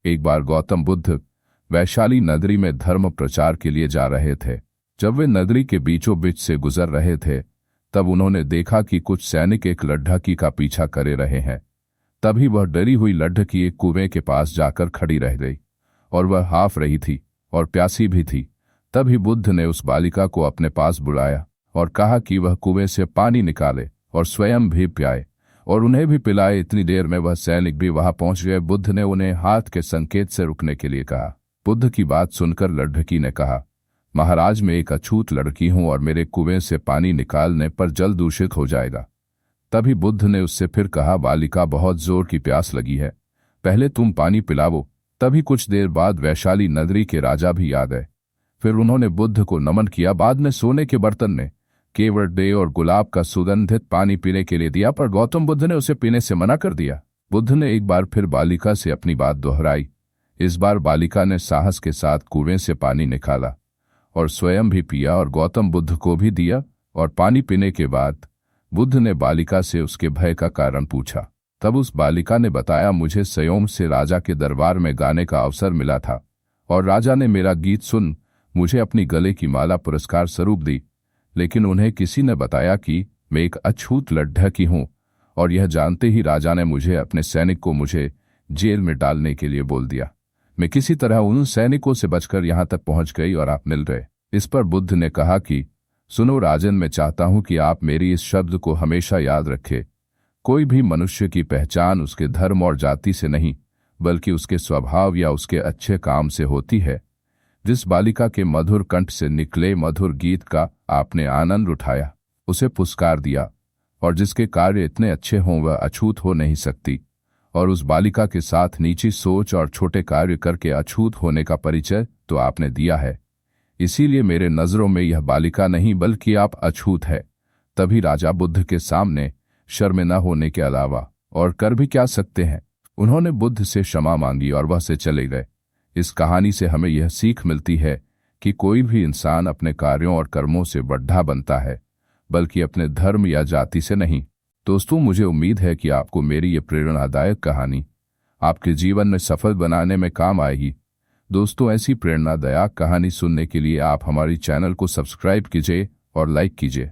एक बार गौतम बुद्ध वैशाली नगरी में धर्म प्रचार के लिए जा रहे थे। जब वे नगरी के बीचों बीच से गुजर रहे थे तब उन्होंने देखा कि कुछ सैनिक एक लड्ढकी का पीछा करे रहे हैं। तभी वह डरी हुई लड्ढकी एक कुएं के पास जाकर खड़ी रह गई और वह हाफ रही थी और प्यासी भी थी। तभी बुद्ध ने उस बालिका को अपने पास बुलाया और कहा कि वह कुएं से पानी निकाले और स्वयं भी पियाए और उन्हें भी पिलाए। इतनी देर में वह सैनिक भी वहां पहुंच गए। बुद्ध ने उन्हें हाथ के संकेत से रुकने के लिए कहा। बुद्ध की बात सुनकर लड्ढकी ने कहा, महाराज, मैं एक अछूत लड़की हूं और मेरे कुएं से पानी निकालने पर जल दूषित हो जाएगा। तभी बुद्ध ने उससे फिर कहा, बालिका, बहुत जोर की प्यास लगी है, पहले तुम पानी पिलावो। तभी कुछ देर बाद वैशाली नगरी के राजा भी आ गए। फिर उन्होंने बुद्ध को नमन किया। बाद में सोने के बर्तन में केवड़ दे और गुलाब का सुगंधित पानी पीने के लिए दिया, पर गौतम बुद्ध ने उसे पीने से मना कर दिया। बुद्ध ने एक बार फिर बालिका से अपनी बात दोहराई। इस बार बालिका ने साहस के साथ कुएं से पानी निकाला और स्वयं भी पिया और गौतम बुद्ध को भी दिया। और पानी पीने के बाद बुद्ध ने बालिका से उसके भय का कारण पूछा। तब उस बालिका ने बताया, मुझे स्वयं से राजा के दरबार में गाने का अवसर मिला था और राजा ने मेरा गीत सुन मुझे अपनी गले की माला पुरस्कार स्वरूप दी, लेकिन उन्हें किसी ने बताया कि मैं एक अछूत लड्ढकी हूं और यह जानते ही राजा ने मुझे अपने सैनिक को मुझे जेल में डालने के लिए बोल दिया। मैं किसी तरह उन सैनिकों से बचकर यहां तक पहुंच गई और आप मिल रहे। इस पर बुद्ध ने कहा कि सुनो राजन, मैं चाहता हूं कि आप मेरी इस शब्द को हमेशा याद रखें। कोई भी मनुष्य की पहचान उसके धर्म और जाति से नहीं बल्कि उसके स्वभाव या उसके अच्छे काम से होती है। जिस बालिका के मधुर कंठ से निकले मधुर गीत का आपने आनंद उठाया, उसे पुरस्कार दिया और जिसके कार्य इतने अच्छे हों वह अछूत हो नहीं सकती। और उस बालिका के साथ नीची सोच और छोटे कार्य करके अछूत होने का परिचय तो आपने दिया है। इसीलिए मेरे नजरों में यह बालिका नहीं बल्कि आप अछूत है। तभी राजा बुद्ध के सामने शर्मिंदा होने के अलावा और कर भी क्या सकते हैं। उन्होंने बुद्ध से क्षमा मांगी और वह से चले गए। इस कहानी से हमें यह सीख मिलती है कि कोई भी इंसान अपने कार्यों और कर्मों से बड़ा बनता है बल्कि अपने धर्म या जाति से नहीं। दोस्तों, मुझे उम्मीद है कि आपको मेरी ये प्रेरणादायक कहानी आपके जीवन में सफल बनाने में काम आएगी। दोस्तों, ऐसी प्रेरणादायक कहानी सुनने के लिए आप हमारी चैनल को सब्सक्राइब कीजिए और लाइक कीजिए।